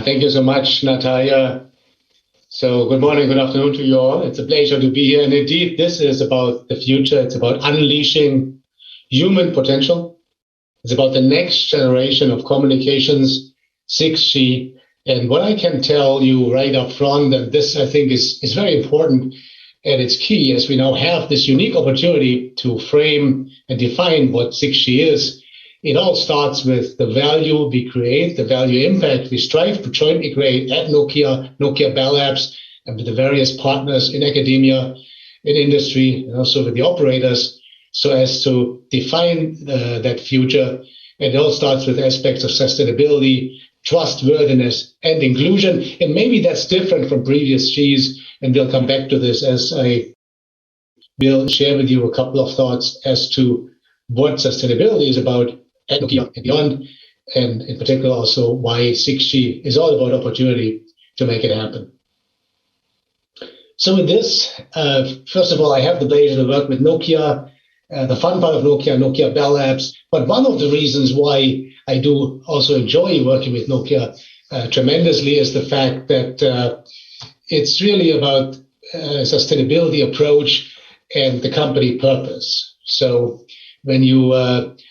Thank you so much, Natalia. So good morning, good afternoon to you all. It's a pleasure to be here. And indeed, this is about the future. It's about unleashing human potential. It's about the next generation of communications, 6G. And what I can tell you right up front, and this I think is very important and it's key, as we now have this unique opportunity to frame and define what 6G is. It all starts with the value we create, the value impact we strive to jointly create at Nokia Bell Labs, and with the various partners in academia, in industry, and also with the operators, so as to define that future. And it all starts with aspects of sustainability, trustworthiness, and inclusion. And maybe that's different from previous Gs, and we'll come back to this as I will share with you a couple of thoughts as to what sustainability is about at Nokia and beyond, and in particular also why 6G is all about opportunity to make it happen. So in this, first of all, I have the pleasure to work with Nokia, the fun part of Nokia Bell Labs. But one of the reasons why I do also enjoy working with Nokia tremendously is the fact that it's really about sustainability approach and the company purpose. So when you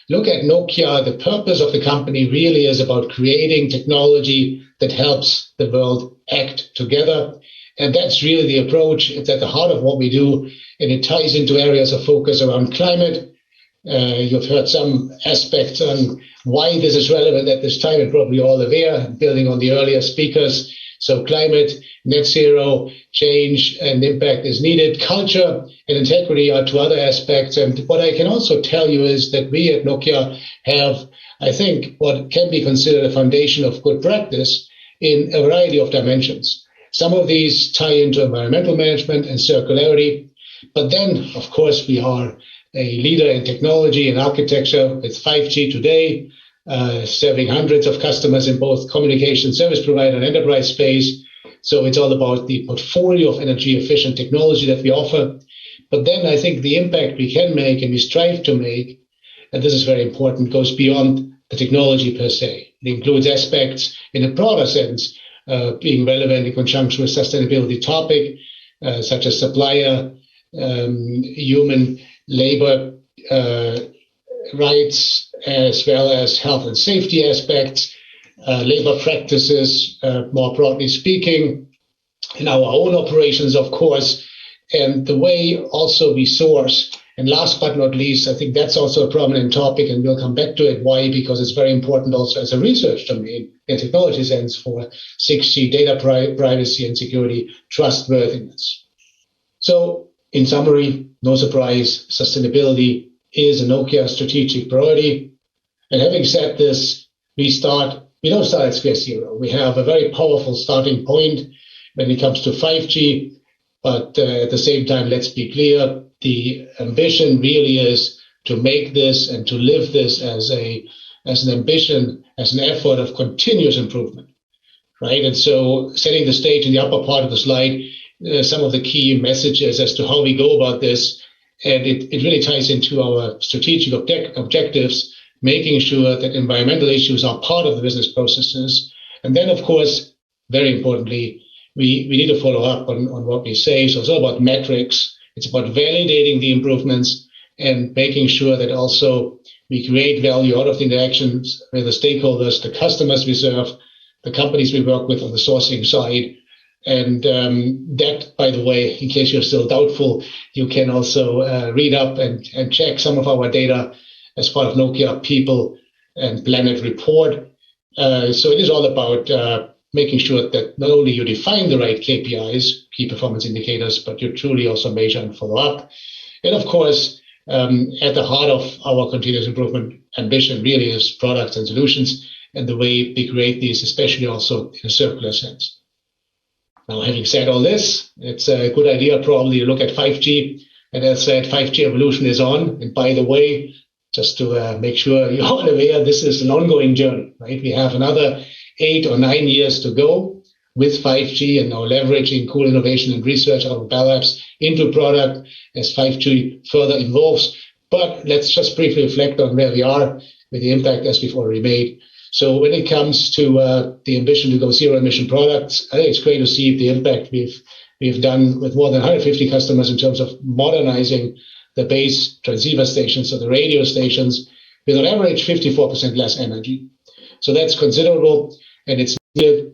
look at Nokia, the purpose of the company really is about creating technology that helps the world act together. And that's really the approach. It's at the heart of what we do, and it ties into areas of focus around climate. You've heard some aspects on why this is relevant at this time, and probably all aware, building on the earlier speakers. So climate, net zero, change, and impact is needed. Culture and integrity are two other aspects. And what I can also tell you is that we at Nokia have, I think, what can be considered a foundation of good practice in a variety of dimensions. Some of these tie into environmental management and circularity. But then, of course, we are a leader in technology and architecture with 5G today, serving hundreds of customers in both communication service provider and enterprise space. So it's all about the portfolio of energy efficient technology that we offer. But then I think the impact we can make and we strive to make, and this is very important, goes beyond the technology per se. It includes aspects in a broader sense, being relevant in conjunction with sustainability topic, such as supplier, human labor rights, as well as health and safety aspects, labor practices, more broadly speaking, in our own operations, of course, and the way also we source. And last but not least, I think that's also a prominent topic, and we'll come back to it. Why? Because it's very important also as a research domain in technology sense for 6G data privacy and security trustworthiness. So in summary, no surprise, sustainability is a Nokia strategic priority. And having said this, we don't start at square zero. We have a very powerful starting point when it comes to 5G. But at the same time, let's be clear, the ambition really is to make this and to live this as an ambition, as an effort of continuous improvement, right? And so setting the stage in the upper part of the slide, some of the key messages as to how we go about this. And it really ties into our strategic objectives, making sure that environmental issues are part of the business processes. And then, of course, very importantly, we need to follow up on what we say. So it's all about metrics. It's about validating the improvements and making sure that also we create value out of the interactions with the stakeholders, the customers we serve, the companies we work with on the sourcing side. And that, by the way, in case you're still doubtful, you can also read up and check some of our data as part of Nokia People and Planet Report. So it is all about making sure that not only you define the right KPIs, key performance indicators, but you truly also measure and follow up. And of course, at the heart of our continuous improvement ambition really is products and solutions and the way we create these, especially also in a circular sense. Now, having said all this, it's a good idea probably to look at 5G. And as I said, 5G evolution is on. And by the way, just to make sure you're all aware, this is an ongoing journey, right? We have another 8 or 9 years to go with 5G and now leveraging cool innovation and research out of Bell Labs into product as 5G further evolves. But let's just briefly reflect on where we are with the impact as we've already made. So when it comes to the ambition to go zero emission products, I think it's great to see the impact we've done with more than 150 customers in terms of modernizing the base transceiver stations, so the radio stations, with on average 54% less energy. So that's considerable, and it's needed.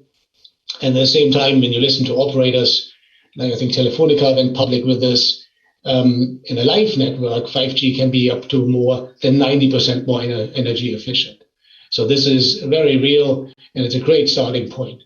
And at the same time, when you listen to operators, like I think Telefonica went public with this, in a live network, 5G can be up to more than 90% more energy efficient. So this is very real, and it's a great starting point.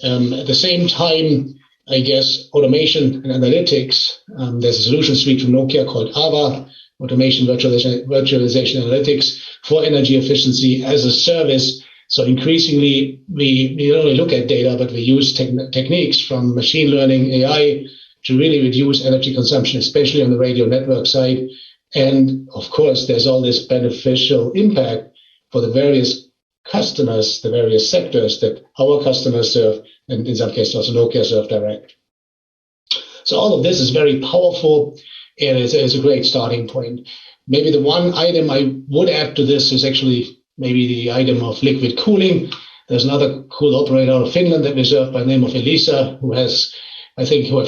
At the same time, I guess automation and analytics, there's a solution suite from Nokia called AVA, Automation Virtualization Analytics for Energy Efficiency as a Service. So increasingly, we not only look at data, but we use techniques from machine learning, AI, to really reduce energy consumption, especially on the radio network side. And of course, there's all this beneficial impact for the various customers, the various sectors that our customers serve, and in some cases also Nokia serve direct. So all of this is very powerful, and it's a great starting point. Maybe the one item I would add to this is actually maybe the item of liquid cooling. There's another cool operator out of Finland that we serve by the name of Elisa, who have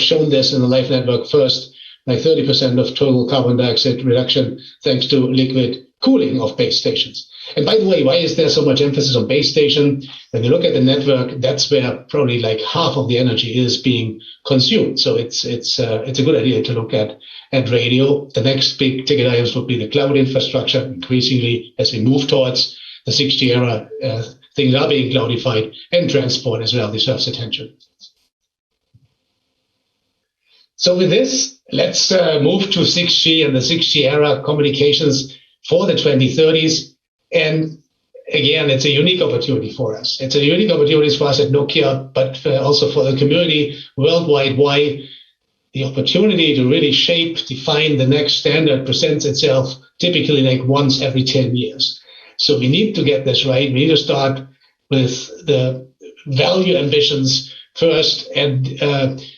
shown this in the live network first, like 30% of total carbon dioxide reduction thanks to liquid cooling of base stations. And by the way, why is there so much emphasis on base station? When you look at the network, that's where probably like half of the energy is being consumed. So it's a good idea to look at radio. The next big ticket items would be the cloud infrastructure. Increasingly, as we move towards the 6G era, things are being cloudified, and transport as well deserves attention. So with this, let's move to 6G and the 6G era communications for the 2030s. And again, it's a unique opportunity for us. It's a unique opportunity for us at Nokia, but also for the community worldwide. Why? The opportunity to really define the next standard presents itself typically like once every 10 years. So we need to get this right. We need to start with the value ambitions first, and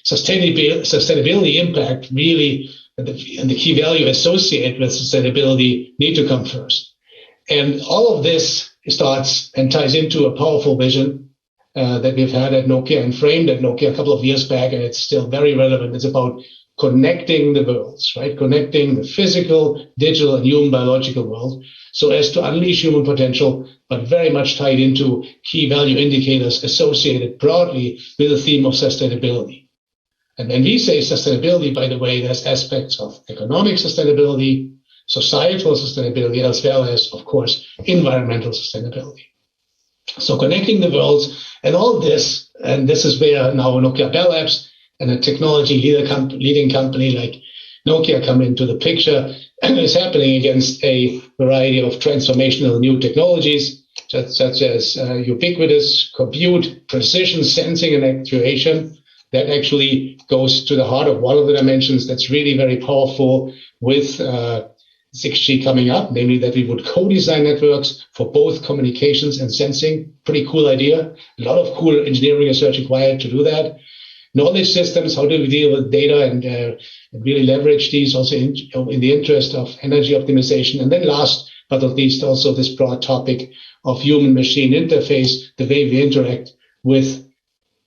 sustainability impact really, and the key value associated with sustainability need to come first. And all of this starts and ties into a powerful vision that we've had at Nokia and framed at Nokia a couple of years back, and it's still very relevant. It's about connecting the worlds, right? Connecting the physical, digital, and human biological world so as to unleash human potential, but very much tied into key value indicators associated broadly with the theme of sustainability. And when we say sustainability, by the way, there's aspects of economic sustainability, societal sustainability, as well as, of course, environmental sustainability. So connecting the worlds and all this, and this is where now Nokia Bell Labs and a technology leading company like Nokia come into the picture, and is happening against a variety of transformational new technologies, such as ubiquitous compute, precision sensing and actuation. That actually goes to the heart of one of the dimensions that's really very powerful with 6G coming up, namely that we would co-design networks for both communications and sensing. Pretty cool idea. A lot of cool engineering research required to do that. Knowledge systems, how do we deal with data and really leverage these also in the interest of energy optimization. And then last but not least, also this broad topic of human-machine interface, the way we interact with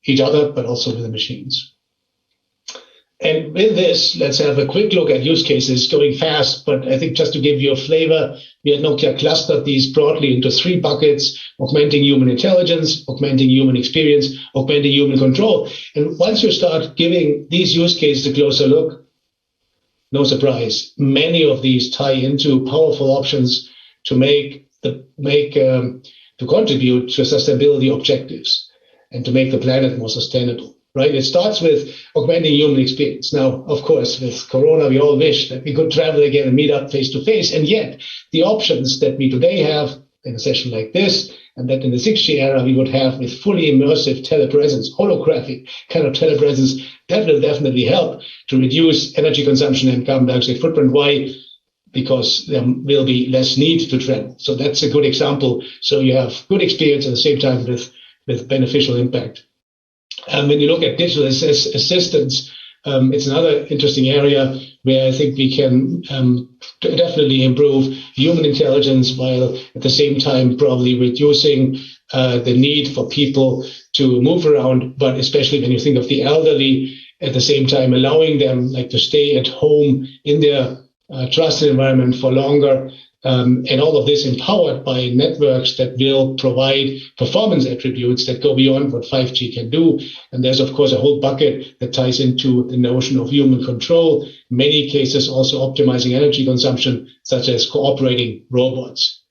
each other, but also with the machines. And with this, let's have a quick look at use cases, going fast, but I think just to give you a flavor, we at Nokia clustered these broadly into three buckets: augmenting human intelligence, augmenting human experience, augmenting human control. And once you start giving these use cases a closer look, no surprise, many of these tie into powerful options to contribute to sustainability objectives and to make the planet more sustainable. Right? It starts with augmenting human experience. Now, of course, with Corona, we all wish that we could travel again and meet up face to face. And yet, the options that we today have in a session like this, and that in the 6G era we would have with fully immersive telepresence, holographic kind of telepresence, that will definitely help to reduce energy consumption and carbon dioxide footprint. Why? Because there will be less need to travel. So that's a good example. So you have good experience at the same time with beneficial impact. And when you look at digital assistants It's another interesting area where I think we can definitely improve human intelligence while at the same time probably reducing the need for people to move around, but especially when you think of the elderly, at the same time allowing them like to stay at home in their trusted environment for longer. And all of this empowered by networks that will provide performance attributes that go beyond what 5G can do. And there's, of course, a whole bucket that ties into the notion of human control, in many cases also optimizing energy consumption, such as cooperating robots.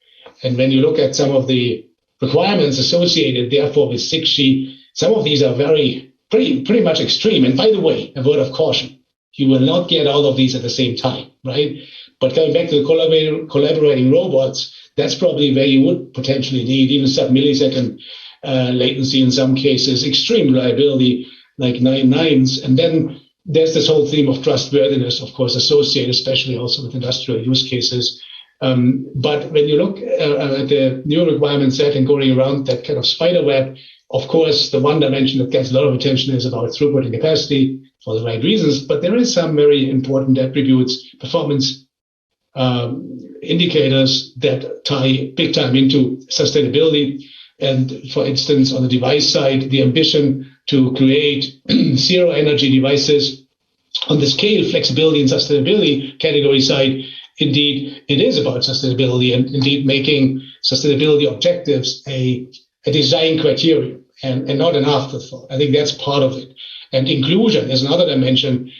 And when you look at some of the requirements associated, therefore, with 6G, some of these are pretty much extreme. And by the way, a word of caution, you will not get all of these at the same time, right? But coming back to the collaborating robots, that's probably where you would potentially need even sub-millisecond latency in some cases, extreme reliability, like 9 nines. And then there's this whole theme of trustworthiness, of course, associated especially also with industrial use cases. But when you look at the new requirement set and going around that kind of spider web, of course, the one dimension that gets a lot of attention is about throughput and capacity for the right reasons. But there is some very important attributes, performance indicators that tie big time into sustainability. And for instance, on the device side, the ambition to create zero energy devices on the scale, flexibility and sustainability category side, indeed, it is about sustainability and indeed making sustainability objectives a design criteria and not an afterthought. I think that's part of it. And inclusion is another dimension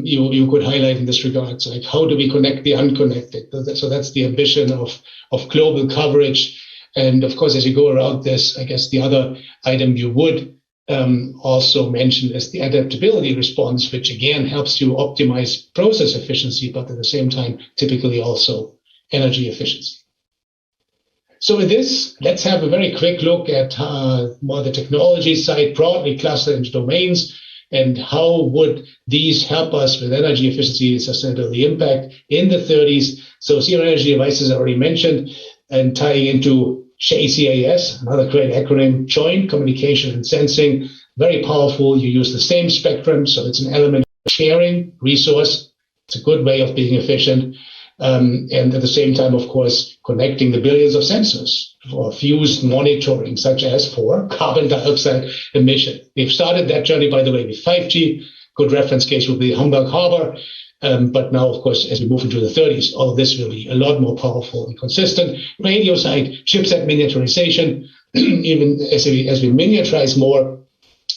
you could highlight in this regard. So like, how do we connect the unconnected? So that's the ambition of global coverage. And of course, as you go around this, I guess the other item you would also mention is the adaptability response, which again helps you optimize process efficiency, but at the same time, typically also energy efficiency. So with this, let's have a very quick look at more the technology side, broadly clustered into domains, and how would these help us with energy efficiency and sustainability impact in the 30s. So zero energy devices I already mentioned, and tying into JCAS, another great acronym, Joint Communication and Sensing, very powerful. You use the same spectrum, so it's an element of sharing resource. It's a good way of being efficient. And at the same time, of course, connecting the billions of sensors for fused monitoring, such as for carbon dioxide emission. We've started that journey, by the way, with 5G. Good reference case will be Hamburg Harbor. But now, of course, as we move into the 30s, all of this will be a lot more powerful and consistent. Radio side, chipset miniaturization, even as we miniaturize more,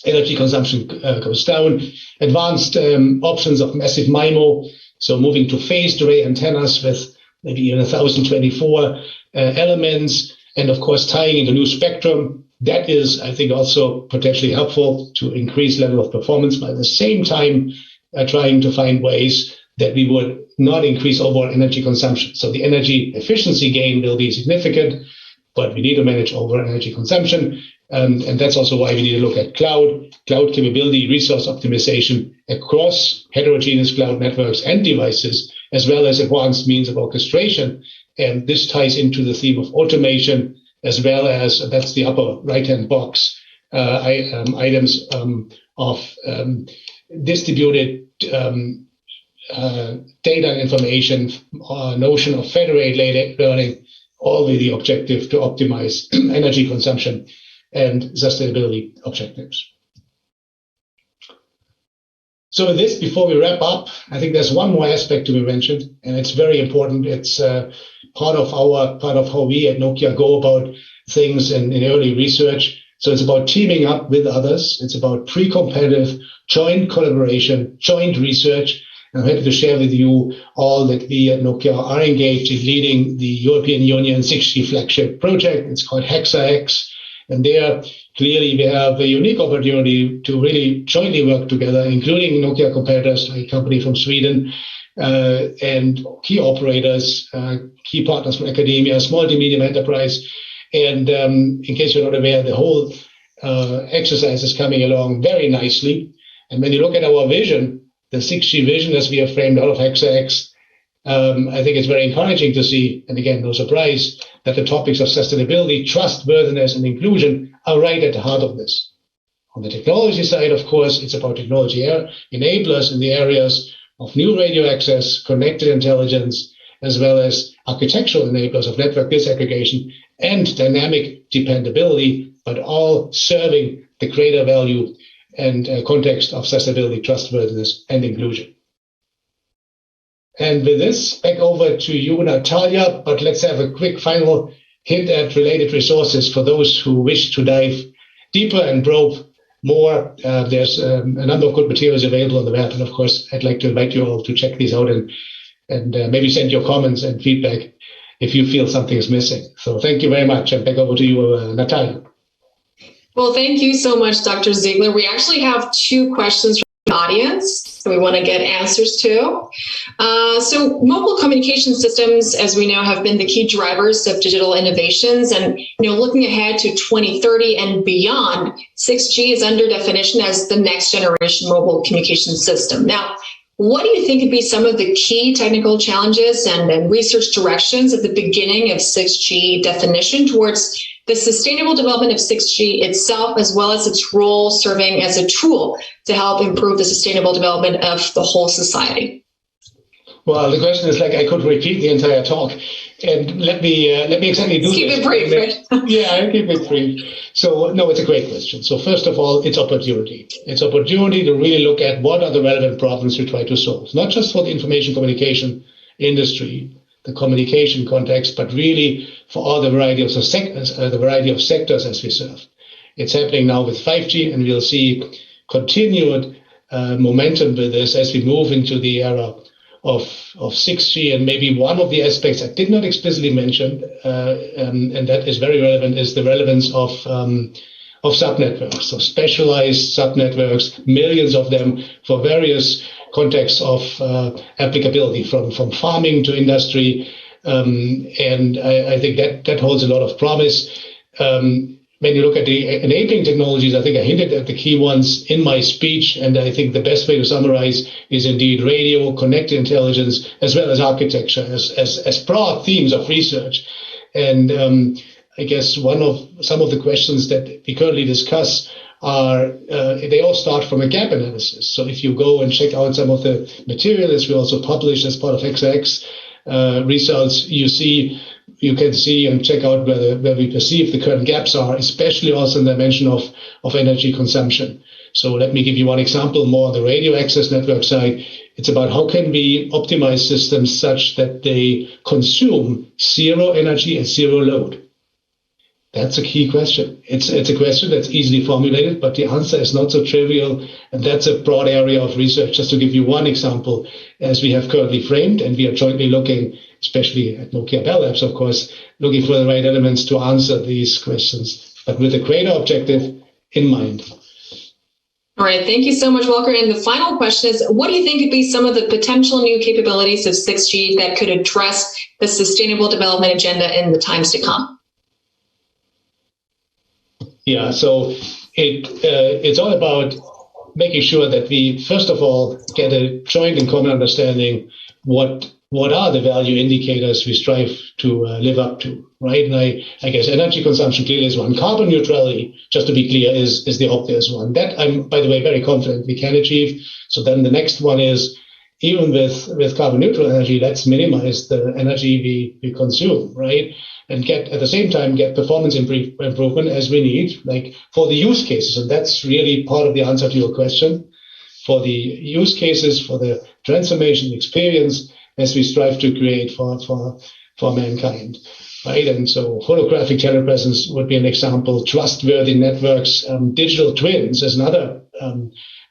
energy consumption goes down. Advanced options of massive MIMO, so moving to phased array antennas with maybe even 1024 elements, and of course tying in the new spectrum. That is, I think, also potentially helpful to increase level of performance, but at the same time trying to find ways that we would not increase overall energy consumption. So the energy efficiency gain will be significant, but we need to manage overall energy consumption. And that's also why we need to look at cloud capability, resource optimization across heterogeneous cloud networks and devices, as well as advanced means of orchestration. And this ties into the theme of automation, as well as, that's the upper right-hand box, items of distributed data and information, notion of federated learning, all with the objective to optimize energy consumption and sustainability objectives. So with this, before we wrap up, I think there's one more aspect to be mentioned, and it's very important. It's part of how we at Nokia go about things in early research. So it's about teaming up with others. It's about pre-competitive joint collaboration, joint research. And I'm happy to share with you all that we at Nokia are engaged in leading the European Union 6G flagship project. It's called HexaX. And there, clearly, we have a unique opportunity to really jointly work together, including Nokia competitors, like a company from Sweden, and key operators, key partners from academia, small to medium enterprise. And in case you're not aware, the whole exercise is coming along very nicely. And when you look at our vision, the 6G vision as we have framed out of HexaX, I think it's very encouraging to see, and again, no surprise, that the topics of sustainability, trustworthiness, and inclusion are right at the heart of this. On the technology side, of course, it's about technology enablers in the areas of new radio access, connected intelligence, as well as architectural enablers of network disaggregation and dynamic dependability, but all serving the greater value and context of sustainability, trustworthiness, and inclusion. And with this, back over to you, Natalia, but let's have a quick final hint at related resources for those who wish to dive deeper and probe more. There's a number of good materials available on the web, and of course, I'd like to invite you all to check these out and maybe send your comments and feedback if you feel something is missing. So thank you very much, and back over to you, Natalia. Well, thank you so much, Dr. Ziegler. We actually have 2 questions from the audience that we want to get answers to. So mobile communication systems, as we know, have been the key drivers of digital innovations. And looking ahead to 2030 and beyond, 6G is under definition as the next generation mobile communication system. Now, what do you think would be some of the key technical challenges and research directions at the beginning of 6G definition towards the sustainable development of 6G itself, as well as its role serving as a tool to help improve the sustainable development of the whole society? Well, the question is I could repeat the entire talk, and let me exactly do this. Keep it brief, right? Yeah, I'll keep it brief. So, no, it's a great question. So, first of all, it's opportunity. It's opportunity to really look at what are the relevant problems we try to solve, not just for the information communication industry, the communication context, but really for all the variety of sectors as we serve. It's happening now with 5G, and we'll see continued momentum with this as we move into the era of 6G. And maybe one of the aspects I did not explicitly mention, and that is very relevant, is the relevance of subnetworks. So specialized subnetworks, millions of them for various contexts of applicability, from farming to industry. And I think that holds a lot of promise. When you look at the enabling technologies, I think I hinted at the key ones in my speech, and I think the best way to summarize is indeed radio, connected intelligence, as well as architecture as broad themes of research. And I guess some of the questions that we currently discuss are, they all start from a gap analysis. So if you go and check out some of the material that we also publish as part of XX results, you can see and check out where we perceive the current gaps are, especially also in the dimension of energy consumption. So let me give you one example more on the radio access network side. It's about how can we optimize systems such that they consume zero energy and zero load. That's a key question. It's a question that's easily formulated, but the answer is not so trivial. And that's a broad area of research. Just to give you one example, as we have currently framed, and we are jointly looking, especially at Nokia Bell Labs, of course, looking for the right elements to answer these questions, but with a greater objective in mind. All right. Thank you so much, Volker. And the final question is, what do you think could be some of the potential new capabilities of 6G that could address the sustainable development agenda in the times to come? Yeah, so it's all about making sure that we, first of all, get a joint and common understanding what are the value indicators we strive to live up to, right? And I guess energy consumption clearly is one. Carbon neutrality, just to be clear, is the obvious one. That I'm, by the way, very confident we can achieve. So then the next one is, even with carbon neutral energy, let's minimize the energy we consume, right? And at the same time get performance improvement as we need, like for the use cases. And that's really part of the answer to your question. For the use cases, for the transformation experience as we strive to create for mankind, right? And so holographic telepresence would be an example. Trustworthy networks, digital twins is another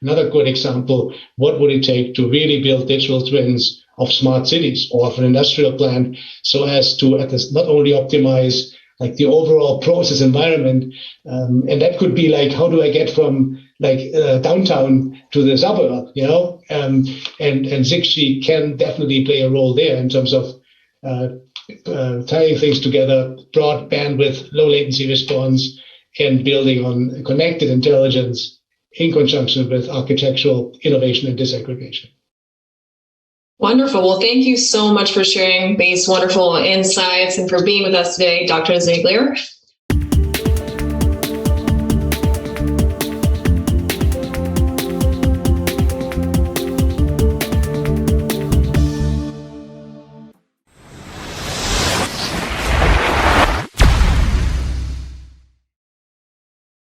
good example. What would it take to really build digital twins of smart cities or of an industrial plant, so as to not only optimize like the overall process environment, and that could be like, how do I get from downtown to the suburb, and 6G can definitely play a role there in terms of tying things together, broad bandwidth, low latency response, and building on connected intelligence in conjunction with architectural innovation and disaggregation. Wonderful. Well, thank you so much for sharing these wonderful insights and for being with us today, Dr. Ziegler.